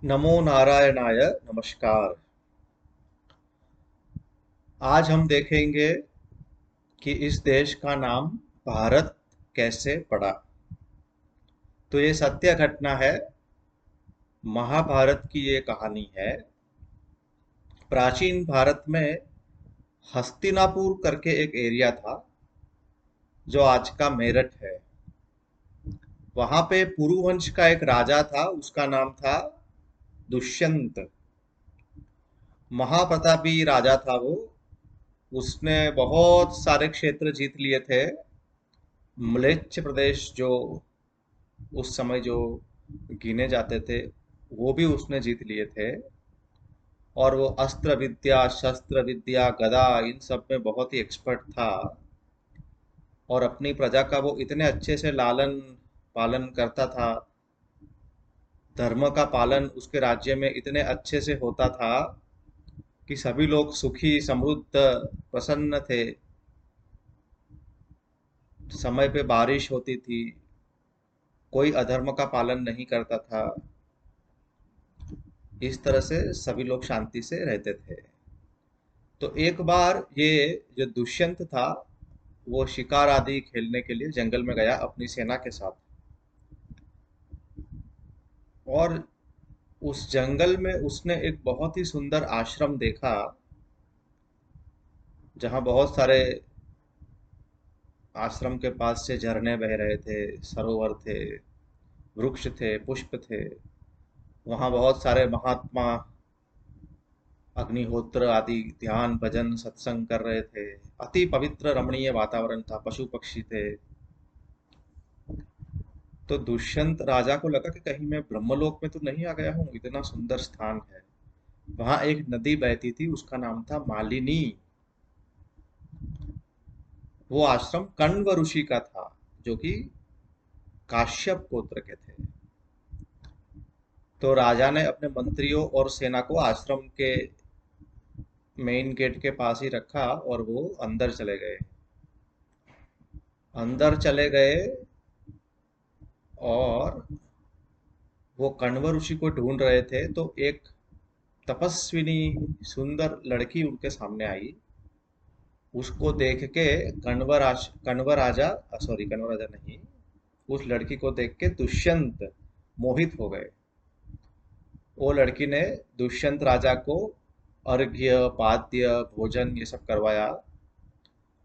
नमो नारायणाय नमस्कार। आज हम देखेंगे कि इस देश का नाम भारत कैसे पड़ा। तो ये सत्य घटना है, महाभारत की ये कहानी है। प्राचीन भारत में हस्तिनापुर करके एक एरिया था जो आज का मेरठ है। वहां पे पुरुवंश का एक राजा था, उसका नाम था दुष्यंत। महाप्रतापी राजा था वो। उसने बहुत सारे क्षेत्र जीत लिए थे। म्लेच्छ प्रदेश जो उस समय जो गिने जाते थे, वो भी उसने जीत लिए थे। और वो अस्त्र विद्या, शस्त्र विद्या, गदा, इन सब में बहुत ही एक्सपर्ट था। और अपनी प्रजा का वो इतने अच्छे से लालन पालन करता था। धर्म का पालन उसके राज्य में इतने अच्छे से होता था कि सभी लोग सुखी, समृद्ध, प्रसन्न थे। समय पे बारिश होती थी। कोई अधर्म का पालन नहीं करता था। इस तरह से सभी लोग शांति से रहते थे। तो एक बार ये जो दुष्यंत था, वो शिकार आदि खेलने के लिए जंगल में गया अपनी सेना के साथ। और उस जंगल में उसने एक बहुत ही सुंदर आश्रम देखा, जहाँ बहुत सारे आश्रम के पास से झरने बह रहे थे, सरोवर थे, वृक्ष थे, पुष्प थे। वहाँ बहुत सारे महात्मा अग्निहोत्र आदि ध्यान भजन सत्संग कर रहे थे। अति पवित्र रमणीय वातावरण था, पशु पक्षी थे। तो दुष्यंत राजा को लगा कि कहीं मैं ब्रह्मलोक में तो नहीं आ गया हूँ, इतना सुंदर स्थान है। वहां एक नदी बहती थी, उसका नाम था मालिनी। वो आश्रम कण्व ऋषि का था, जो कि काश्यप गोत्र के थे। तो राजा ने अपने मंत्रियों और सेना को आश्रम के मेन गेट के पास ही रखा और वो अंदर चले गए। अंदर चले गए और वो कण्व ऋषि को ढूंढ रहे थे, तो एक तपस्विनी सुंदर लड़की उनके सामने आई। उसको देख के कण्व राजा, सॉरी कण्व राजा नहीं, उस लड़की को देख के दुष्यंत मोहित हो गए। वो लड़की ने दुष्यंत राजा को अर्घ्य, पाद्य, भोजन ये सब करवाया।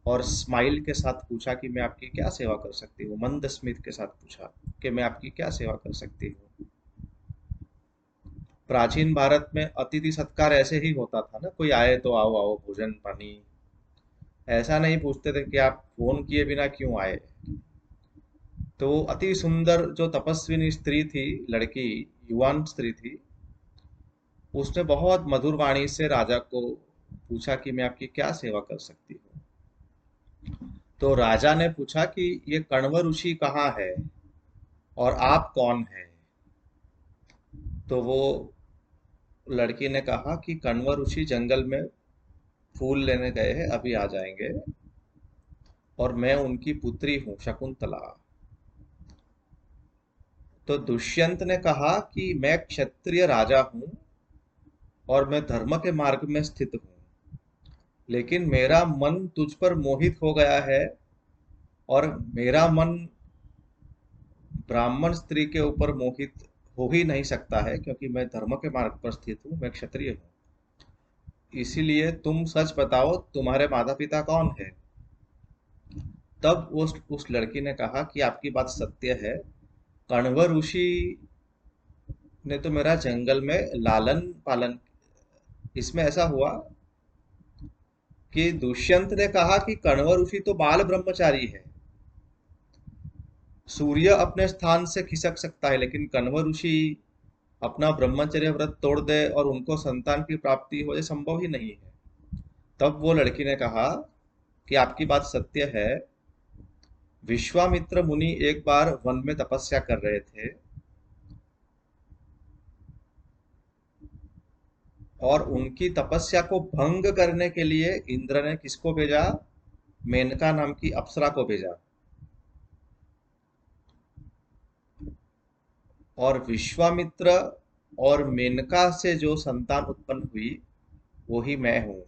और स्माइल के साथ पूछा कि मैं आपकी क्या सेवा कर सकती हूँ। मंद स्मित के साथ पूछा कि मैं आपकी क्या सेवा कर सकती हूँ। प्राचीन भारत में अतिथि सत्कार ऐसे ही होता था ना, कोई आए तो आओ आओ, भोजन पानी। ऐसा नहीं पूछते थे कि आप फोन किए बिना क्यों आए। तो वो अति सुंदर जो तपस्विनी स्त्री थी, लड़की, युवान स्त्री थी, उसने बहुत मधुर वाणी से राजा को पूछा कि मैं आपकी क्या सेवा कर सकती हूँ। तो राजा ने पूछा कि ये कण्व ऋषि कहाँ है और आप कौन हैं। तो वो लड़की ने कहा कि कण्व ऋषि जंगल में फूल लेने गए हैं, अभी आ जाएंगे। और मैं उनकी पुत्री हूँ, शकुंतला। तो दुष्यंत ने कहा कि मैं क्षत्रिय राजा हूँ और मैं धर्म के मार्ग में स्थित हूँ, लेकिन मेरा मन तुझ पर मोहित हो गया है। और मेरा मन ब्राह्मण स्त्री के ऊपर मोहित हो ही नहीं सकता है, क्योंकि मैं धर्म के मार्ग पर स्थित हूँ, मैं क्षत्रिय हूँ। इसीलिए तुम सच बताओ, तुम्हारे माता पिता कौन है। तब उस लड़की ने कहा कि आपकी बात सत्य है। कण्व ऋषि ने तो मेरा जंगल में लालन पालन। इसमें ऐसा हुआ कि दुष्यंत ने कहा कि कण्व ऋषि तो बाल ब्रह्मचारी है। सूर्य अपने स्थान से खिसक सकता है, लेकिन कण्व ऋषि अपना ब्रह्मचर्य व्रत तोड़ दे और उनको संतान की प्राप्ति हो, ये संभव ही नहीं है। तब वो लड़की ने कहा कि आपकी बात सत्य है। विश्वामित्र मुनि एक बार वन में तपस्या कर रहे थे, और उनकी तपस्या को भंग करने के लिए इंद्र ने किसको भेजा? मेनका नाम की अप्सरा को भेजा। और विश्वामित्र और मेनका से जो संतान उत्पन्न हुई वो ही मैं हूँ।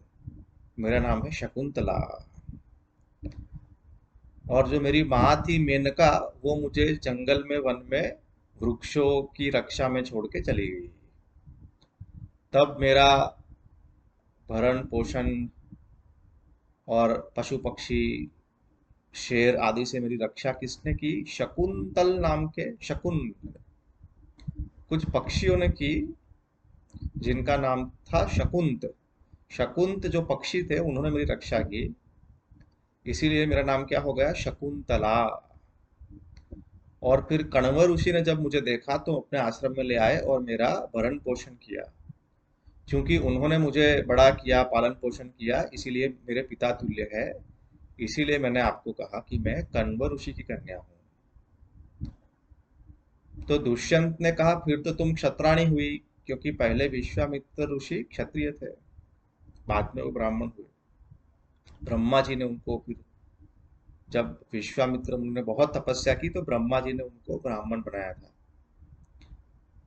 मेरा नाम है शकुंतला। और जो मेरी माँ थी मेनका, वो मुझे जंगल में, वन में, वृक्षों की रक्षा में छोड़ के चली गई। तब मेरा भरण पोषण और पशु पक्षी, शेर आदि से मेरी रक्षा किसने की? शकुंतल नाम के शकुन कुछ पक्षियों ने की, जिनका नाम था शकुंत। शकुंत जो पक्षी थे उन्होंने मेरी रक्षा की, इसीलिए मेरा नाम क्या हो गया? शकुंतला। और फिर कण्व ऋषि ने जब मुझे देखा तो अपने आश्रम में ले आए और मेरा भरण पोषण किया। क्योंकि उन्होंने मुझे बड़ा किया, पालन पोषण किया, इसीलिए मेरे पिता तुल्य है। इसीलिए मैंने आपको कहा कि मैं कण्व ऋषि की कन्या हूँ। तो दुष्यंत ने कहा फिर तो तुम क्षत्राणी हुई, क्योंकि पहले विश्वामित्र ऋषि क्षत्रिय थे, बाद में वो ब्राह्मण हुए। ब्रह्मा जी ने उनको फिर, जब विश्वामित्र मुनि ने बहुत तपस्या की तो ब्रह्मा जी ने उनको ब्राह्मण बनाया था।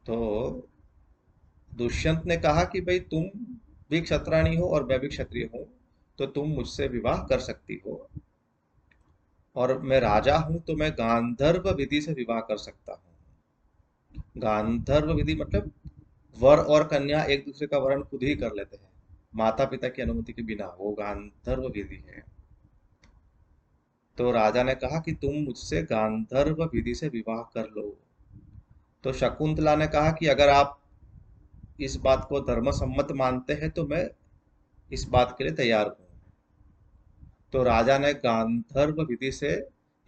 तो दुष्यंत ने कहा कि भाई तुम भी क्षत्राणी हो और मैं भी क्षत्रिय हूँ, तो तुम मुझसे विवाह कर सकती हो, और मैं राजा हूं तो मैं गांधर्व विधि से विवाह कर सकता हूँ। गांधर्व विधि मतलब वर और कन्या एक दूसरे का वर्ण खुद ही कर लेते हैं, माता पिता की अनुमति के बिना, वो गांधर्व विधि है। तो राजा ने कहा कि तुम मुझसे गांधर्व विधि से विवाह कर लो। तो शकुंतला ने कहा कि अगर आप इस बात को धर्म सम्मत मानते हैं तो मैं इस बात के लिए तैयार हूँ। तो राजा ने गांधर्व विधि से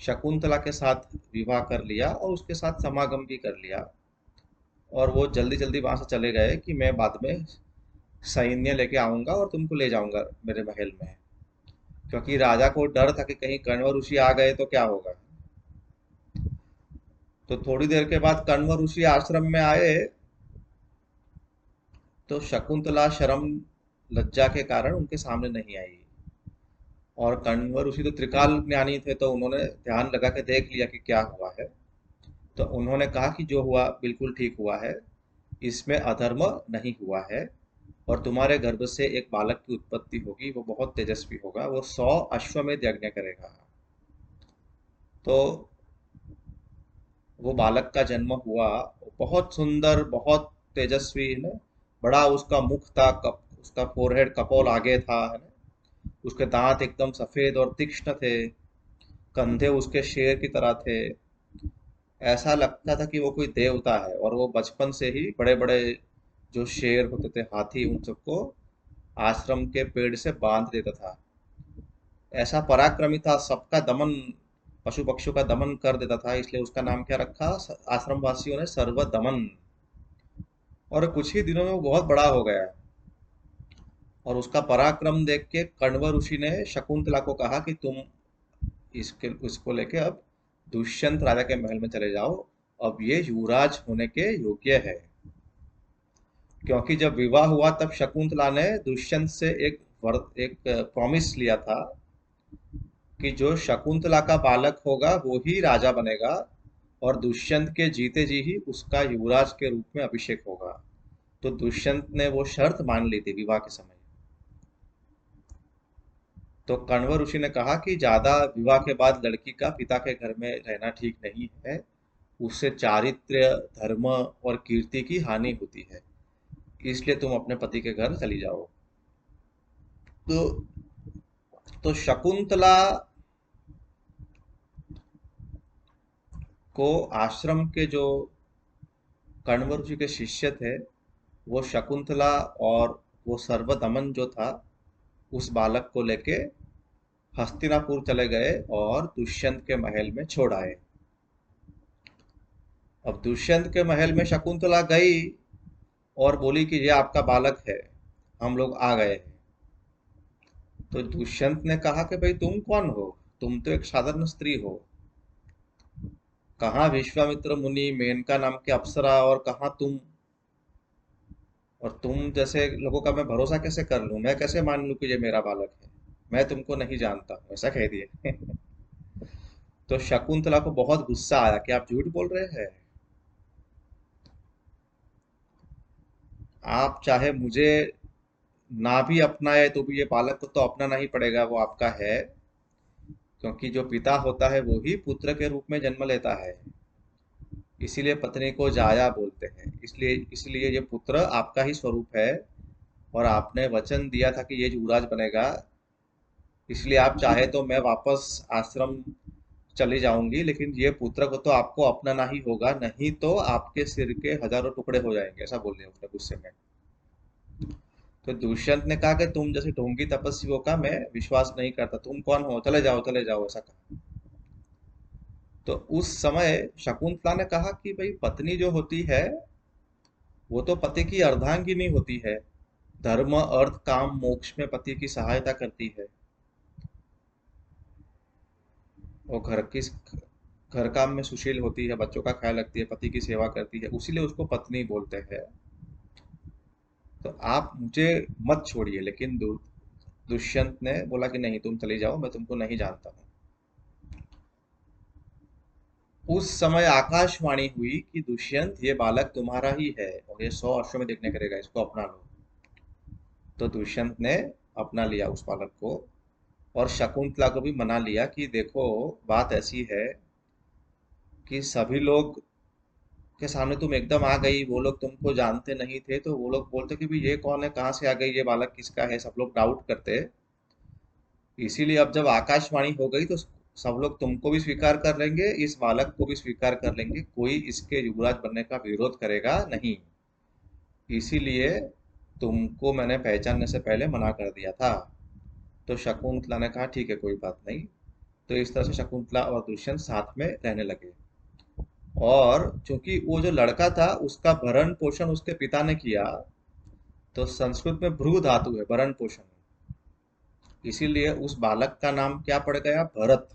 शकुंतला के साथ विवाह कर लिया और उसके साथ समागम भी कर लिया। और वो जल्दी जल्दी वहां से चले गए कि मैं बाद में सैन्य लेके आऊंगा और तुमको ले जाऊंगा मेरे महल में। क्योंकि राजा को डर था कि कहीं कण्व ऋषि आ गए तो क्या होगा। तो थोड़ी देर के बाद कण्व ऋषि आश्रम में आए, तो शकुंतला शर्म लज्जा के कारण उनके सामने नहीं आई। और कण्व ऋषि तो त्रिकाल ज्ञानी थे, तो उन्होंने ध्यान लगा के देख लिया कि क्या हुआ है। तो उन्होंने कहा कि जो हुआ बिल्कुल ठीक हुआ है, इसमें अधर्म नहीं हुआ है, और तुम्हारे गर्भ से एक बालक की उत्पत्ति होगी, वो बहुत तेजस्वी होगा, वो 100 अश्वमेध यज्ञ करेगा। तो वो बालक का जन्म हुआ, वो बहुत सुंदर, बहुत तेजस्वी है ना। बड़ा उसका मुख था, उसका फोरहेड कपोल आगे था, है ना। उसके दांत एकदम सफेद और तीक्ष्ण थे, कंधे उसके शेर की तरह थे। ऐसा लगता था कि वो कोई देवता है। और वो बचपन से ही बड़े बड़े जो शेर होते थे, हाथी, उन सबको आश्रम के पेड़ से बांध देता था। ऐसा पराक्रमी था, सबका दमन, पशु पक्षियों का दमन कर देता था, इसलिए उसका नाम क्या रखा आश्रम वासियों ने? सर्वदमन। और कुछ ही दिनों में वो बहुत बड़ा हो गया। और उसका पराक्रम देख के कण्व ऋषि ने शकुंतला को कहा कि तुम इसके इसको लेके अब दुष्यंत राजा के महल में चले जाओ, अब ये युवराज होने के योग्य है। क्योंकि जब विवाह हुआ तब शकुंतला ने दुष्यंत से एक प्रॉमिस लिया था कि जो शकुंतला का बालक होगा वो ही राजा बनेगा, और दुष्यंत के जीते जी ही उसका युवराज के रूप में अभिषेक होगा। तो दुष्यंत ने वो शर्त मान ली थी विवाह के समय। तो कण्व ऋषि ने कहा कि ज्यादा विवाह के बाद लड़की का पिता के घर में रहना ठीक नहीं है, उससे चारित्र्य, धर्म और कीर्ति की हानि होती है, इसलिए तुम अपने पति के घर चली जाओ। तो शकुंतला को आश्रम के जो कण्व ऋषि के शिष्य थे, वो शकुंतला और वो सर्वदमन जो था, उस बालक को लेके हस्तिनापुर चले गए और दुष्यंत के महल में छोड़ आए। अब दुष्यंत के महल में शकुंतला गई और बोली कि ये आपका बालक है, हम लोग आ गए हैं। तो दुष्यंत ने कहा कि भाई तुम कौन हो? तुम तो एक साधारण स्त्री हो। कहाँ विश्वामित्र मुनि, मेनका नाम के अप्सरा, और कहाँ तुम? और तुम जैसे लोगों का मैं भरोसा कैसे कर लूं? मैं कैसे मान लूं कि ये मेरा बालक है? मैं तुमको नहीं जानता हूं, ऐसा कह दिए। तो शकुंतला को बहुत गुस्सा आया कि आप झूठ बोल रहे हैं। आप चाहे मुझे ना भी अपनाए तो भी ये बालक को तो अपनाना ही पड़ेगा, वो आपका है। क्योंकि जो पिता होता है वो ही पुत्र के रूप में जन्म लेता है। इसीलिए पत्नी को जाया बोलते हैं। इसलिए इसलिए ये पुत्र आपका ही स्वरूप है, और आपने वचन दिया था कि ये युवराज बनेगा। इसलिए आप चाहे तो मैं वापस आश्रम चली जाऊंगी, लेकिन ये पुत्र को तो आपको अपनाना ही होगा, नहीं तो आपके सिर के हजारों टुकड़े हो जाएंगे, ऐसा बोल दिया उसने गुस्से में। तो दुष्यंत ने कहा कि तुम जैसे ढोंगी तपस्वियों का मैं विश्वास नहीं करता, तुम कौन हो, चले जाओ, ऐसा कहा। तो उस समय शकुंतला ने कहा कि भाई पत्नी जो होती है वो तो पति की अर्धांगिनी होती है, धर्म अर्थ काम मोक्ष में पति की सहायता करती है, वो घर काम में सुशील होती है, बच्चों का ख्याल रखती है, पति की सेवा करती है, उसीलिए उसको पत्नी बोलते हैं। तो आप मुझे मत छोड़िए। लेकिन दुष्यंत ने बोला कि नहीं, तुम चली जाओ, मैं तुमको नहीं जानता हूँ। उस समय आकाशवाणी हुई कि दुष्यंत, ये बालक तुम्हारा ही है और ये 100 अश्वमेध यज्ञ करेगा, इसको अपना लो। तो दुष्यंत ने अपना लिया उस बालक को, और शकुंतला को भी मना लिया कि देखो, बात ऐसी है कि सभी लोग के सामने तुम एकदम आ गई, वो लोग तुमको जानते नहीं थे, तो वो लोग बोलते कि भी ये कौन है, कहाँ से आ गई, ये बालक किसका है, सब लोग डाउट करते। इसीलिए अब जब आकाशवाणी हो गई तो सब लोग तुमको भी स्वीकार कर लेंगे, इस बालक को भी स्वीकार कर लेंगे, कोई इसके युवराज बनने का विरोध करेगा नहीं। इसीलिए तुमको मैंने पहचानने से पहले मना कर दिया था। तो शकुंतला ने कहा ठीक है, कोई बात नहीं। तो इस तरह से शकुंतला और दुष्यंत साथ में रहने लगे। और चूंकि वो जो लड़का था उसका भरण पोषण उसके पिता ने किया, तो संस्कृत में भ्रू धातु है भरण पोषण, इसीलिए उस बालक का नाम क्या पड़ गया, भरत।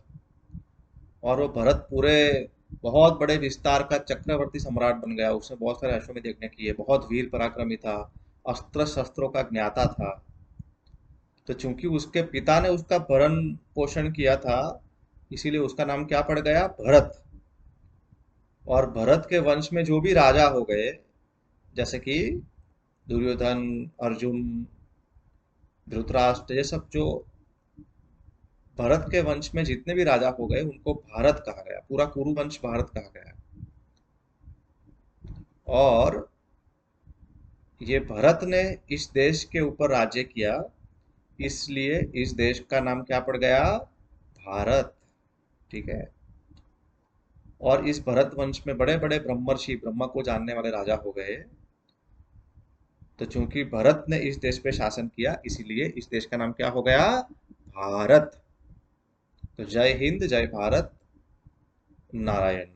और वो भरत पूरे बहुत बड़े विस्तार का चक्रवर्ती सम्राट बन गया। उसने बहुत सारे अश्वमेध यज्ञ किए, बहुत वीर पराक्रमी था, अस्त्र शस्त्रों का ज्ञाता था। तो चूंकि उसके पिता ने उसका भरण पोषण किया था, इसीलिए उसका नाम क्या पड़ गया, भरत। और भरत के वंश में जो भी राजा हो गए, जैसे कि दुर्योधन, अर्जुन, धृतराष्ट्र, ये सब जो भरत के वंश में जितने भी राजा हो गए उनको भारत कहा गया, पूरा कुरु वंश भारत कहा गया। और ये भरत ने इस देश के ऊपर राज्य किया, इसलिए इस देश का नाम क्या पड़ गया, भारत। ठीक है। और इस भरत वंश में बड़े बड़े ब्रह्मर्षि, ब्रह्मा को जानने वाले राजा हो गए। तो चूंकि भरत ने इस देश पे शासन किया, इसीलिए इस देश का नाम क्या हो गया, भारत। तो जय हिंद, जय भारत, नारायण।